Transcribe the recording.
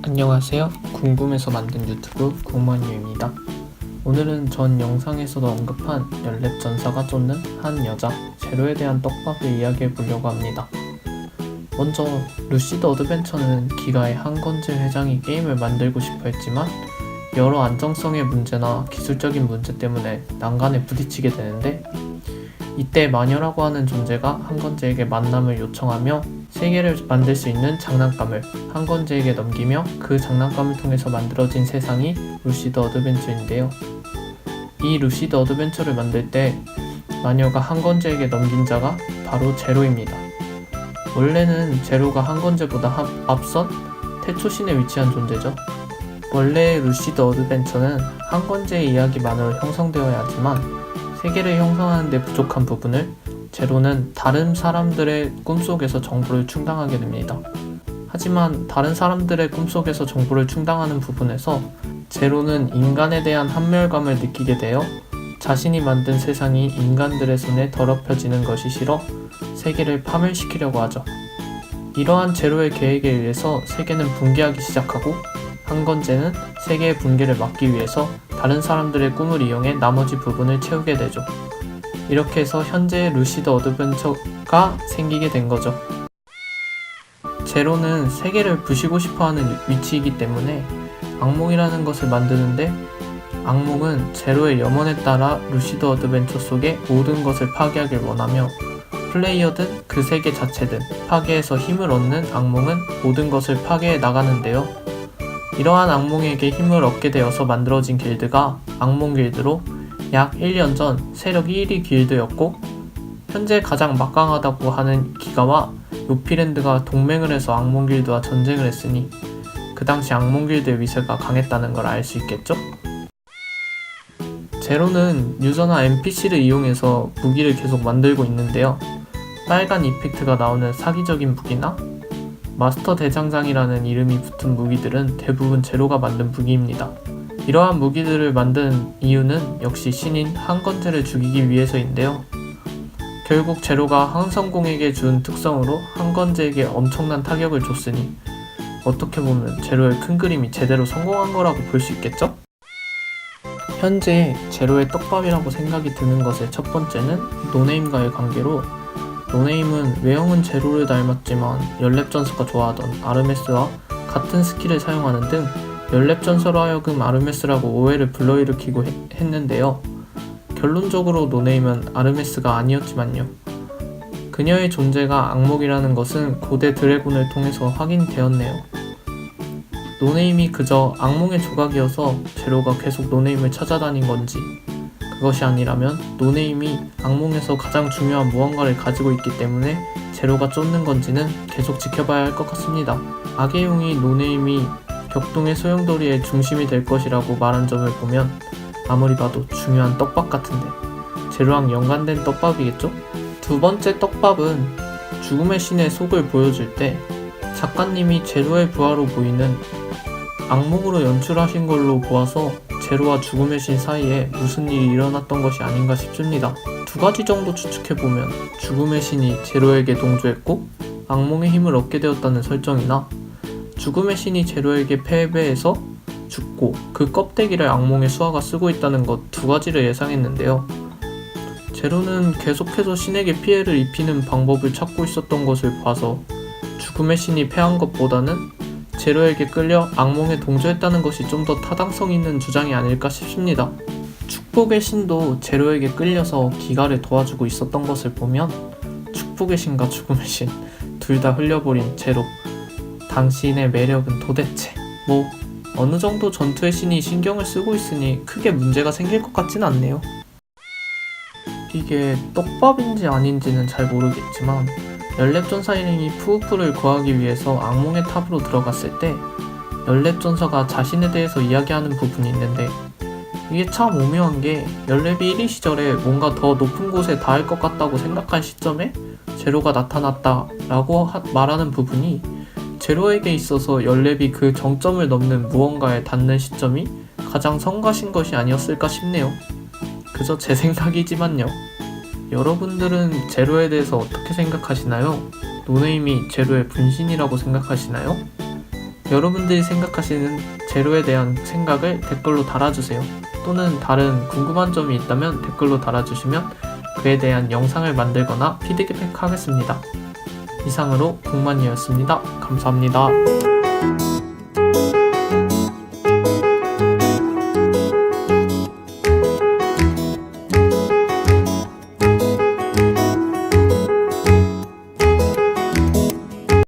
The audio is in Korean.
안녕하세요. 궁금해서 만든 유튜브 공무원유입니다. 오늘은 전 영상에서도 언급한 연랩 전사가 쫓는 한 여자 제로에 대한 떡밥을 이야기해 보려고 합니다. 먼저 루시드 어드벤처는 기가의 한건재 회장이 게임을 만들고 싶어 했지만 여러 안정성의 문제나 기술적인 문제 때문에 난간에 부딪히게 되는데, 이때 마녀라고 하는 존재가 한건재에게 만남을 요청하며 세계를 만들 수 있는 장난감을 한건재에게 넘기며 그 장난감을 통해서 만들어진 세상이 루시드 어드벤처인데요. 이 루시드 어드벤처를 만들 때 마녀가 한건재에게 넘긴 자가 바로 제로입니다. 원래는 제로가 한건재보다 앞선 태초신에 위치한 존재죠. 원래의 루시드 어드벤처는 한건재의 이야기만으로 형성되어야 하지만 세계를 형성하는 데 부족한 부분을 제로는 다른 사람들의 꿈속에서 정보를 충당하게 됩니다. 하지만 다른 사람들의 꿈속에서 정보를 충당하는 부분에서 제로는 인간에 대한 한멸감을 느끼게 되어 자신이 만든 세상이 인간들의 손에 더럽혀지는 것이 싫어 세계를 파멸시키려고 하죠. 이러한 제로의 계획에 의해서 세계는 붕괴하기 시작하고 한건재는 세계의 붕괴를 막기 위해서 다른 사람들의 꿈을 이용해 나머지 부분을 채우게 되죠. 이렇게 해서 현재의 루시드 어드벤처가 생기게 된 거죠. 제로는 세계를 부시고 싶어하는 위치이기 때문에 악몽이라는 것을 만드는데, 악몽은 제로의 염원에 따라 루시드 어드벤처 속의 모든 것을 파괴하길 원하며 플레이어든 그 세계 자체든 파괴해서 힘을 얻는 악몽은 모든 것을 파괴해 나가는데요. 이러한 악몽에게 힘을 얻게 되어서 만들어진 길드가 악몽 길드로 약 1년 전 세력 1위 길드였고, 현재 가장 막강하다고 하는 기가와 요피랜드가 동맹을 해서 악몽 길드와 전쟁을 했으니 그 당시 악몽 길드의 위세가 강했다는 걸 알 수 있겠죠? 제로는 유저나 NPC를 이용해서 무기를 계속 만들고 있는데요. 빨간 이펙트가 나오는 사기적인 무기나 마스터 대장장이라는 이름이 붙은 무기들은 대부분 제로가 만든 무기입니다. 이러한 무기들을 만든 이유는 역시 신인 한건재를 죽이기 위해서인데요. 결국 제로가 항성공에게 준 특성으로 한건재에게 엄청난 타격을 줬으니 어떻게 보면 제로의 큰 그림이 제대로 성공한 거라고 볼 수 있겠죠? 현재 제로의 떡밥이라고 생각이 드는 것의 첫 번째는 노네임과의 관계로, 노네임은 외형은 제로를 닮았지만 연랩 전서가 좋아하던 아르메스와 같은 스킬을 사용하는 등 연랩 전서로 하여금 아르메스라고 오해를 불러일으키고 했는데요. 결론적으로 노네임은 아르메스가 아니었지만요. 그녀의 존재가 악몽이라는 것은 고대 드래곤을 통해서 확인되었네요. 노네임이 그저 악몽의 조각이어서 제로가 계속 노네임을 찾아다닌 건지, 그것이 아니라면 노네임이 악몽에서 가장 중요한 무언가를 가지고 있기 때문에 제로가 쫓는 건지는 계속 지켜봐야 할 것 같습니다. 악의 용이 노네임이 격동의 소용돌이의 중심이 될 것이라고 말한 점을 보면 아무리 봐도 중요한 떡밥 같은데 제로랑 연관된 떡밥이겠죠? 두 번째 떡밥은 죽음의 신의 속을 보여줄 때 작가님이 제로의 부하로 보이는 악몽으로 연출하신 걸로 보아서 제로와 죽음의 신 사이에 무슨 일이 일어났던 것이 아닌가 싶습니다. 두 가지 정도 추측해보면 죽음의 신이 제로에게 동조했고 악몽의 힘을 얻게 되었다는 설정이나 죽음의 신이 제로에게 패배해서 죽고 그 껍데기를 악몽의 수하가 쓰고 있다는 것 두 가지를 예상했는데요. 제로는 계속해서 신에게 피해를 입히는 방법을 찾고 있었던 것을 봐서 죽음의 신이 패한 것보다는 제로에게 끌려 악몽에 동조했다는 것이 좀 더 타당성 있는 주장이 아닐까 싶습니다. 축복의 신도 제로에게 끌려서 기가를 도와주고 있었던 것을 보면 축복의 신과 죽음의 신 둘 다 흘려버린 제로, 당신의 매력은 도대체 어느 정도 전투의 신이 신경을 쓰고 있으니 크게 문제가 생길 것 같진 않네요. 이게 떡밥인지 아닌지는 잘 모르겠지만 연랩전사인이 푸우프를 구하기 위해서 악몽의 탑으로 들어갔을 때 연랩전사가 자신에 대해서 이야기하는 부분이 있는데, 이게 참 오묘한 게 연랩이 1위 시절에 뭔가 더 높은 곳에 닿을 것 같다고 생각한 시점에 제로가 나타났다 라고 말하는 부분이 제로에게 있어서 연랩이 그 정점을 넘는 무언가에 닿는 시점이 가장 성가신 것이 아니었을까 싶네요. 그저 제 생각이지만요. 여러분들은 제로에 대해서 어떻게 생각하시나요? 노네임이 제로의 분신이라고 생각하시나요? 여러분들이 생각하시는 제로에 대한 생각을 댓글로 달아주세요. 또는 다른 궁금한 점이 있다면 댓글로 달아주시면 그에 대한 영상을 만들거나 피드백하겠습니다. 이상으로 복만이었습니다. 감사합니다.